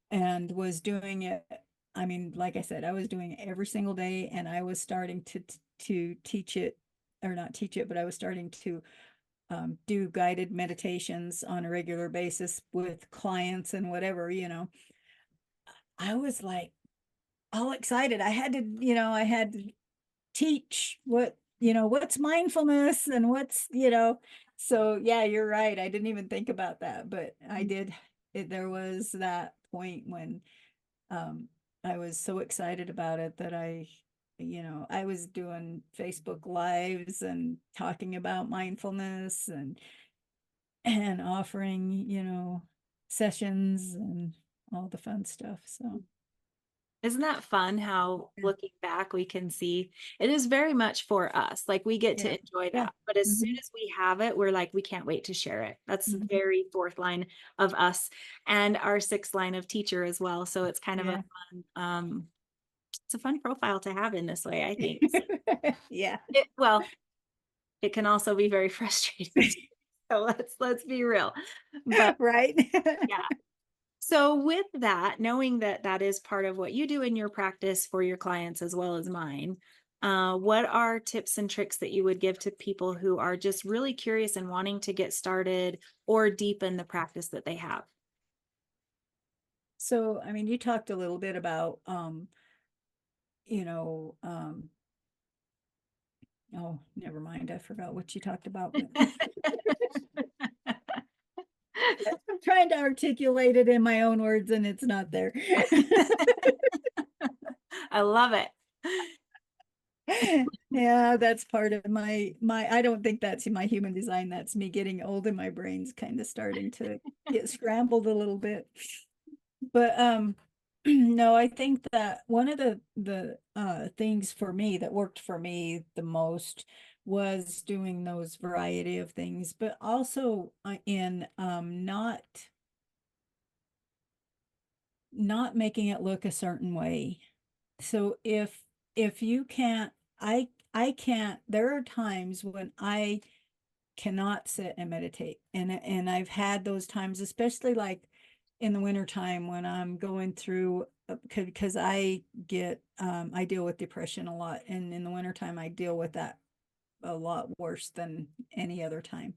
and was doing it, I mean, like I said, I was doing it every single day and I was starting to teach it, or not teach it, but I was starting to do guided meditations on a regular basis with clients and whatever, I was like all excited. I had to teach what's mindfulness and so yeah, you're right. I didn't even think about that, but I did. There was that point when um I was so excited about it that I was doing Facebook lives and talking about mindfulness and offering, sessions and all the fun stuff. So Isn't that fun how yeah, looking back we can see it is very much for us. Like we get yeah, to enjoy yeah. that. But as soon Hmm. as we have it, we're like, we can't wait to share it. That's the Hmm. very fourth line of us and our sixth line of teacher as well. So it's kind of a Yeah. fun, it's a fun profile to have in this way, I think. Yeah. Well, it can also be very frustrating too. So let's be real. But Right. yeah. So with that, knowing that that is part of what you do in your practice for your clients as well as mine, what are tips and tricks that you would give to people who are just really curious and wanting to get started or deepen the practice that they have? So, I mean, you talked a little bit about, you know, um, oh, never mind. I forgot what you talked about, but I'm trying to articulate it in my own words and it's not there. I love it. Yeah, that's part of I don't think that's my human design. That's me getting old and my brain's kind of starting to get scrambled a little bit. But no, I think that one of the things for me that worked for me the most was doing those variety of things, but also in not making it look a certain way. So if you can't, I can't, there are times when I cannot sit and meditate. And I've had those times, especially like in the winter time when I'm going through because I deal with depression a lot. And in the wintertime, I deal with that a lot worse than any other time.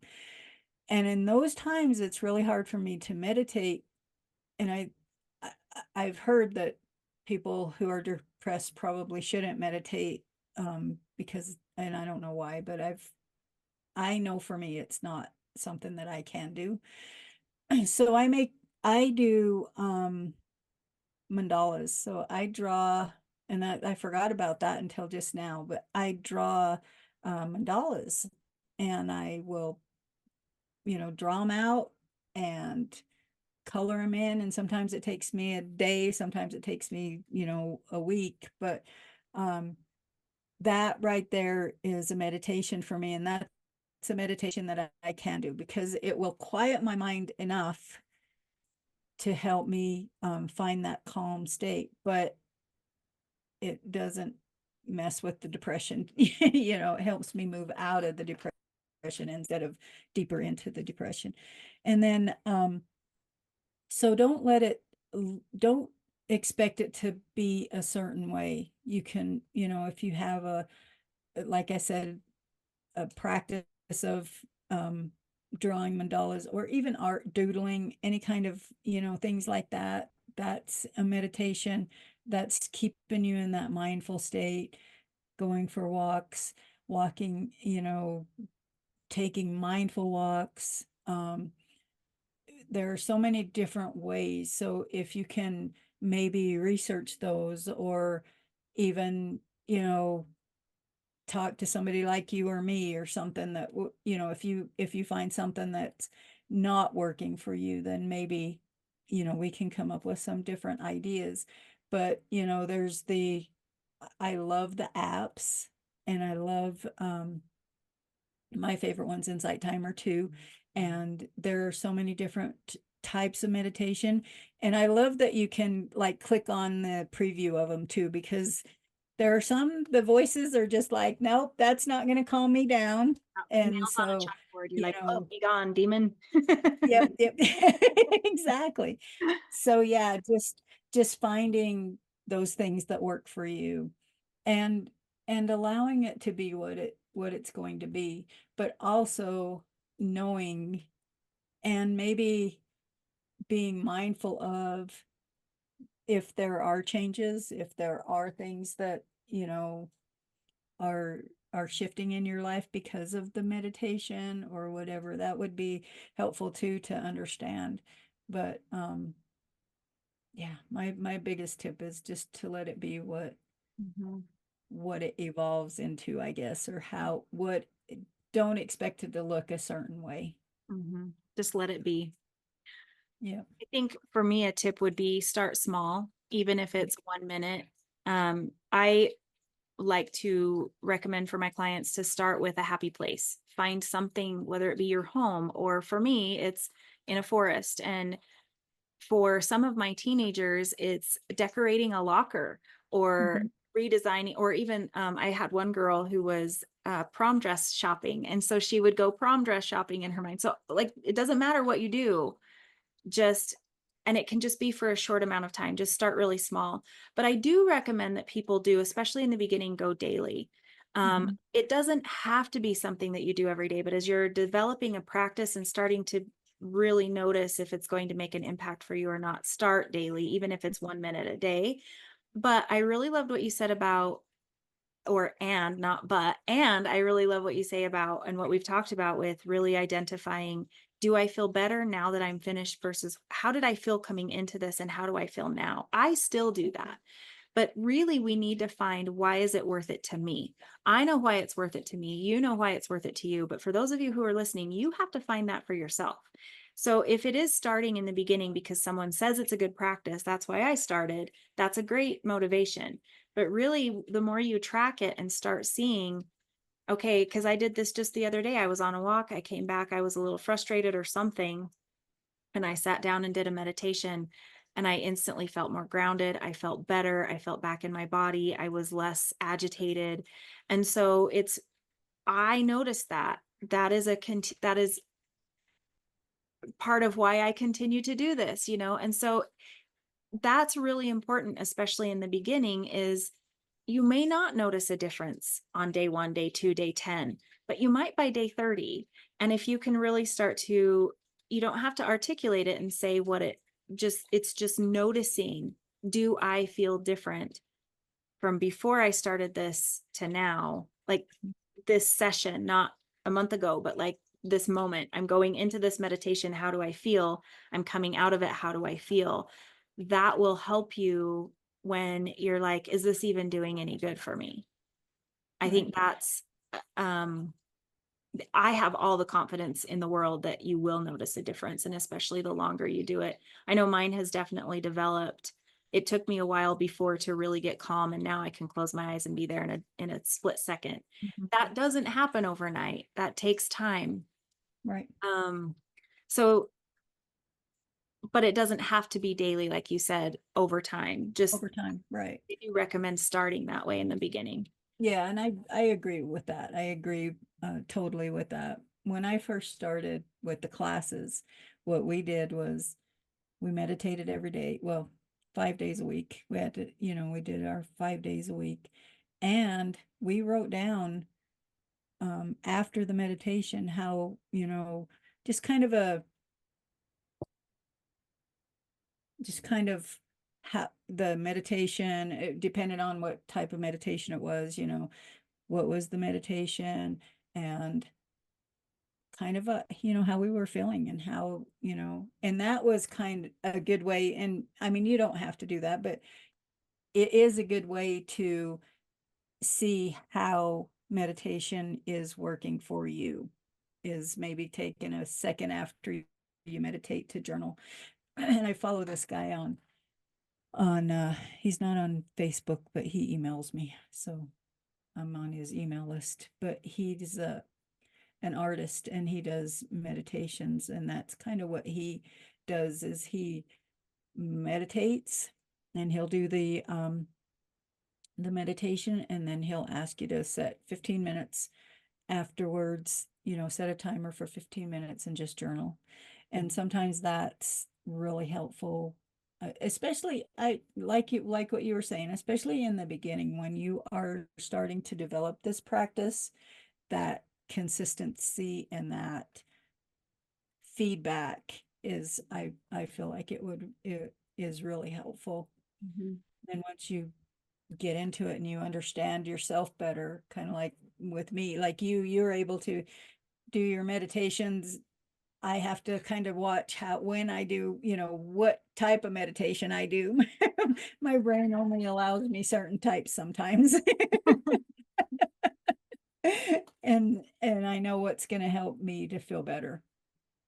And in those times, it's really hard for me to meditate. And I I've heard that people who are depressed probably shouldn't meditate because, and I don't know why, but I know for me it's not something that I can do. So I do mandalas. So I draw, and I forgot about that until just now, but I draw mandalas and I will, draw them out and color them in. And sometimes it takes me a day, sometimes it takes me, a week, but um that right there is a meditation for me. And that's a meditation that I can do because it will quiet my mind enough to help me find that calm state, but it doesn't mess with the depression. It helps me move out of the depression instead of deeper into the depression. And then, so don't expect it to be a certain way. You can, if you have like I said, a practice of um, drawing mandalas or even art, doodling, any kind of, things like that. That's a meditation that's keeping you in that mindful state, going for walks, walking, taking mindful walks. There are so many different ways. So if you can maybe research those, or even, talk to somebody like you or me or something that, if you find something that's not working for you, then maybe, we can come up with some different ideas. But, I love the apps, and I love, my favorite one's Insight Timer too. And there are so many different types of meditation. And I love that you can like click on the preview of them too, because there are some, the voices are just like, nope, that's not going to calm me down. And Nails on a so, chalkboard. You're you like, oh, know, be gone, demon. yep, yep, exactly. So yeah, just finding those things that work for you, and allowing it to be what it's going to be, but also knowing, and maybe being mindful of, if there are changes, if there are things that, are shifting in your life because of the meditation or whatever, that would be helpful too, to understand. But yeah, my biggest tip is just to let it be Mhm, what it evolves into, I guess, or how, what, don't expect it to look a certain way. mhm. Just let it be. Yeah. I think for me, a tip would be start small, even if it's 1 minute. I like to recommend for my clients to start with a happy place. Find something, whether it be your home, or for me, it's in a forest. And for some of my teenagers, it's decorating a locker or Mhm. redesigning, or even I had one girl who was prom dress shopping. And so she would go prom dress shopping in her mind. So, like, it doesn't matter what you do, just, and it can just be for a short amount of time. Just start really small. But I do recommend that people do, especially in the beginning, go daily. Mhm. It doesn't have to be something that you do every day, but as you're developing a practice and starting to really notice if it's going to make an impact for you or not, start daily, even if it's 1 minute a day. But I really loved what you said about, or and not but, and I really love what you say about, and what we've talked about with really identifying, do I feel better now that I'm finished versus how did I feel coming into this and how do I feel now? I still do that. But really, we need to find, why is it worth it to me? I know why it's worth it to me. You know why it's worth it to you. But for those of you who are listening, you have to find that for yourself. So if it is starting in the beginning because someone says it's a good practice, that's why I started, that's a great motivation. But really, the more you track it and start seeing, okay, because I did this just the other day. I was on a walk, I came back, I was a little frustrated or something, and I sat down and did a meditation, and I instantly felt more grounded. I felt better. I felt back in my body. I was less agitated. And so I noticed that that is part of why I continue to do this, And so that's really important, especially in the beginning, is you may not notice a difference on day 1, day 2, day 10, but you might by day 30. And if you can really start to, you don't have to articulate it and say what it's just noticing, do I feel different from before I started this to now? Like this session, not a month ago, but like this moment. I'm going into this meditation. How do I feel? I'm coming out of it. How do I feel? That will help you when you're like, is this even doing any good for me? I Right. think that's, um, I have all the confidence in the world that you will notice a difference, and especially the longer you do it. I know mine has definitely developed. It took me a while before to really get calm, and now I can close my eyes and be there in a split second. Mhm. That doesn't happen overnight. That takes time. Right. Um, so, but it doesn't have to be daily, like you said, over time. Just Over time. Right. if you recommend starting that way in the beginning. Yeah, and I agree with that. I agree totally with that. When I first started with the classes, what we did was we meditated every day. Well, 5 days a week. We had to, we did our 5 days a week, and we wrote down after the meditation, how, just kind of a, just kind of how the meditation, it depended on what type of meditation it was, what was the meditation, and kind of how we were feeling, and how, and that was kind of a good way. And I mean, you don't have to do that, but it is a good way to see how meditation is working for you, is maybe taking a second after you meditate to journal. And I follow this guy on he's not on Facebook, but he emails me, so I'm on his email list. But he's an artist, and he does meditations, and that's kind of what he does, is he meditates, and he'll do the meditation, and then he'll ask you to set 15 minutes afterwards, set a timer for 15 minutes and just journal. And sometimes that's really helpful, especially, I like what you were saying, especially in the beginning when you are starting to develop this practice. That consistency and that feedback is, I feel like it is really helpful. Mhm. And once you get into it and you understand yourself better, kind of like with me, like you're able to do your meditations. I have to kind of watch when I do, what type of meditation I do. My brain only allows me certain types sometimes. And I know what's going to help me to feel better.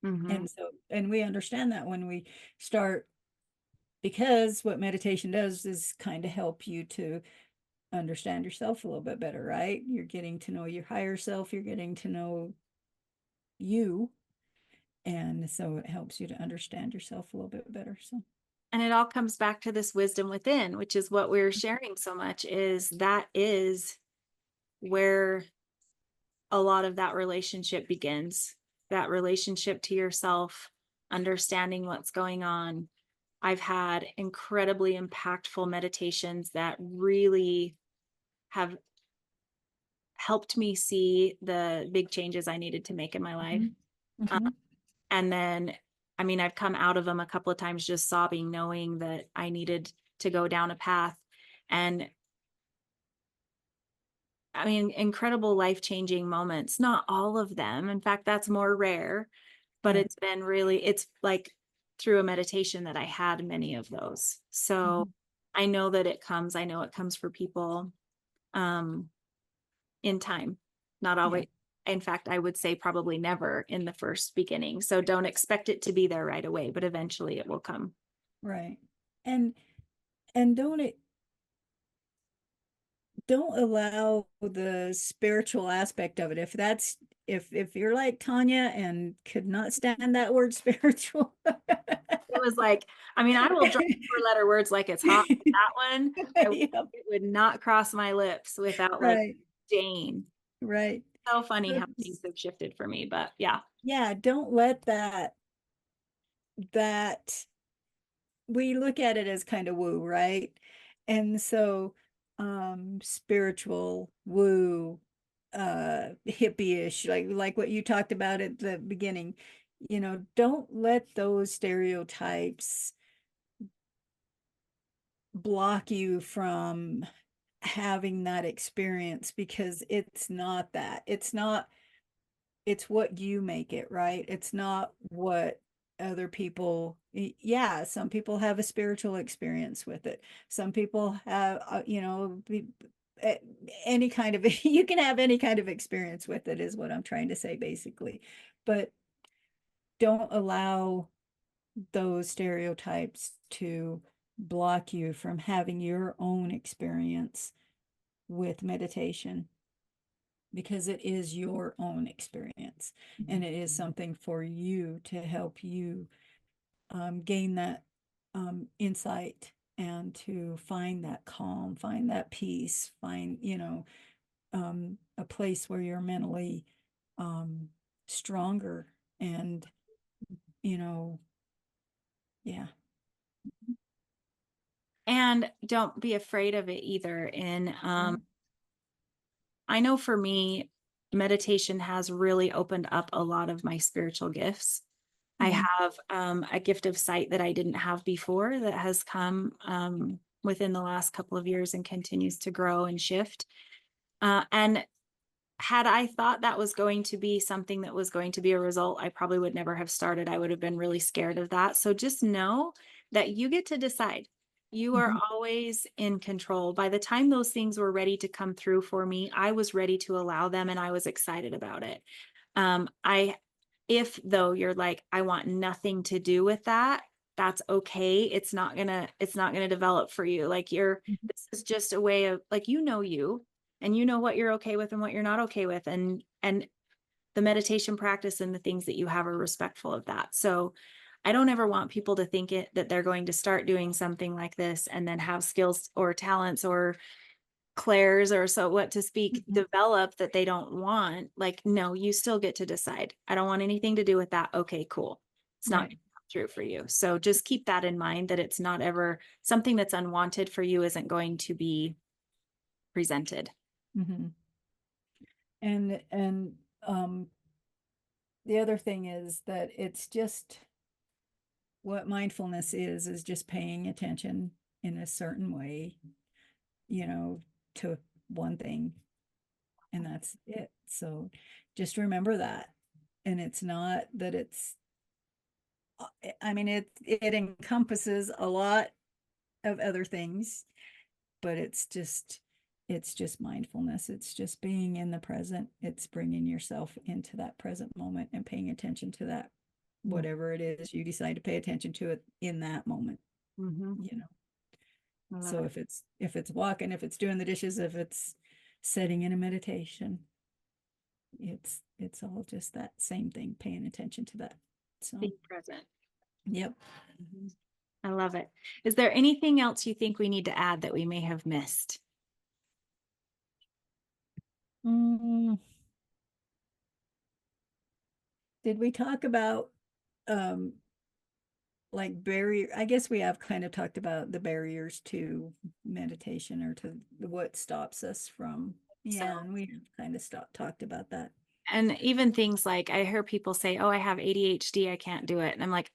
Mhm. And we understand that when we start, because what meditation does is kind of help you to understand yourself a little bit better, right? You're getting to know your higher self, you're getting to know you. And so it helps you to understand yourself a little bit better. So, And it all comes back to this wisdom within, which is what we're sharing so much, is that is where a lot of that relationship begins, that relationship to yourself, understanding what's going on. I've had incredibly impactful meditations that really have helped me see the big changes I needed to make in my life. mhm, Um, mhm, and then, I mean, I've come out of them a couple of times just sobbing, knowing that I needed to go down a path. And I mean, incredible life changing moments, not all of them. In fact, that's more rare, but right. it's been really, it's like through a meditation that I had many of those. So Mhm, I know that it comes, I know it comes for people um, in time, not yeah, always. In fact, I would say probably never in the first beginning. So don't expect it to be there right away, but eventually it will come. right. And and don't allow the spiritual aspect of it. If that's, if you're like Tanya and could not stand that word spiritual. It was like, I mean, I will drop four-letter words like it's hot. That one, Yep, it would not cross my lips without like right, Jane. right. So funny So, how things have shifted for me, but yeah. yeah, don't let that we look at it as kind of woo, right? And so spiritual woo, hippie-ish, like what you talked about at the beginning, don't let those stereotypes block you from having that experience, because it's not that. It's what you make it, right? It's not what other people, yeah, some people have a spiritual experience with it. Some people have, eh, any kind of, you can have any kind of experience with it, is what I'm trying to say, basically. But don't allow those stereotypes to block you from having your own experience with meditation, because it is your own experience, and it is something for you to help you gain that insight, and to find that calm, find that peace, find, a place where you're mentally um, stronger, and, you know, yeah. And don't be afraid of it either. And Mhm. I know for me, meditation has really opened up a lot of my spiritual gifts. I Mhm. have a gift of sight that I didn't have before that has come within the last couple of years and continues to grow and shift. And had I thought that was going to be something that was going to be a result, I probably would never have started. I would have been really scared of that. So just know that you get to decide. You are Mhm. always in control. By the time those things were ready to come through for me, I was ready to allow them and I was excited about it. I if though you're like, I want nothing to do with that, that's okay. It's not gonna develop for you. Like Mhm. this is just a way of like you and you know what you're okay with and what you're not okay with, and the meditation practice and the things that you have are respectful of that. So I don't ever want people to think that they're going to start doing something like this and then have skills or talents or clairs or so what to speak Mhm. develop that they don't want. Like, no, you still get to decide. I don't want anything to do with that. Okay, cool. It's not Right. gonna come through for you. So just keep that in mind, that it's not ever something that's unwanted for you isn't going to be presented. Mhm. And the other thing is that it's just what mindfulness is just paying attention in a certain way, you know, to one thing, and that's it. So just remember that. And it's not that I mean, it encompasses a lot of other things, but it's just mindfulness. It's just being in the present. It's bringing yourself into that present moment and paying attention to that, whatever it is you decide to pay attention to it in that moment, Mm-hmm. you know. I love So it. if it's walking, if it's doing the dishes, if it's sitting in a meditation, it's all just that same thing, paying attention to that. So, Being present. yep. Mhm. I love it. Is there anything else you think we need to add that we may have missed? Mm, did we talk about um like barrier? I guess we have kind of talked about the barriers to meditation, or to what stops us from. So, Yeah, and we kind of talked about that. and even things like I hear people say, "Oh, I have ADHD, I can't do it." And I'm like,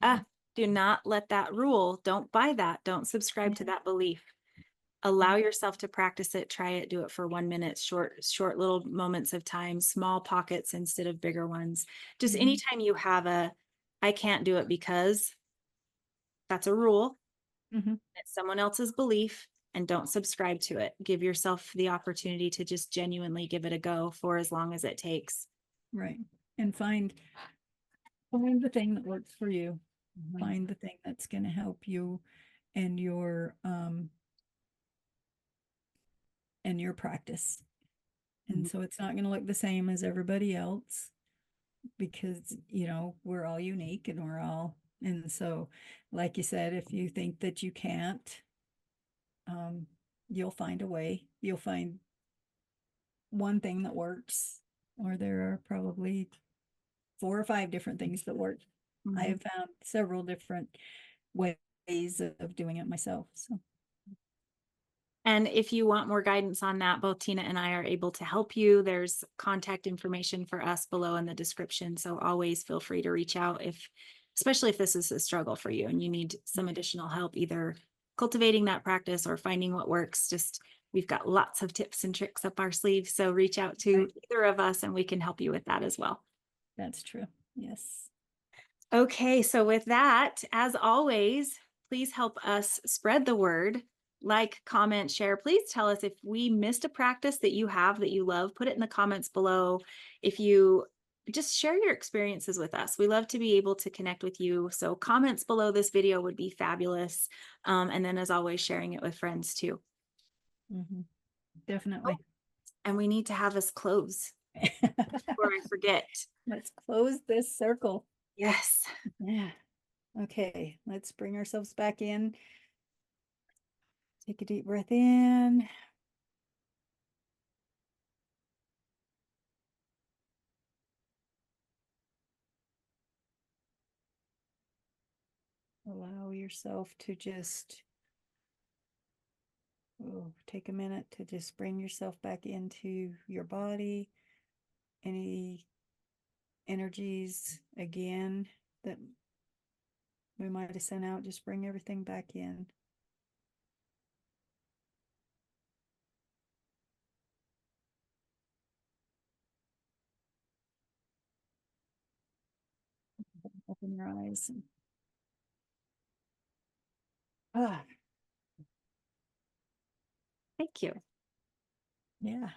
do not let that rule. Don't buy that. Don't subscribe to Yeah. that belief. Allow yourself to practice it, try it, do it for 1 minute, short little moments of time, small pockets instead of bigger ones. Just Mhm. anytime you have I can't do it because that's a rule. Mhm. It's someone else's belief, and don't subscribe to it. Give yourself the opportunity to just genuinely give it a go for as long as it takes. Right. And find the thing that works for you. Mhm. Find the thing that's going to help you and your practice. And Mhm. so it's not going to look the same as everybody else, because we're all unique, and so, like you said, if you think that you can't, um you'll find a way. You'll find one thing that works, or there are probably 4 or 5 different things that work. I Mhm. have found several different ways of doing it myself. So, And if you want more guidance on that, both Tina and I are able to help you. There's contact information for us below in the description. So always feel free to reach out especially if this is a struggle for you and you need some additional help, either cultivating that practice or finding what works. We've got lots of tips and tricks up our sleeves. So reach out to right, either of us and we can help you with that as well. that's true. Yes. Okay, so with that, as always, please help us spread the word. Like, comment, share. Please tell us if we missed a practice that you have that you love. Put it in the comments below. If you just share your experiences with us, we love to be able to connect with you. So, comments below this video would be fabulous. And then, as always, sharing it with friends too. Hmm. Oh, Definitely. and we need to have us close before I forget. Let's close this circle. Yes. Yeah. Okay, let's bring ourselves back in. Take a deep breath in. Allow yourself to just take a minute to just bring yourself back into your body. any energies again that we might have sent out. Just bring everything back in. Open your eyes. And, Thank you. yeah.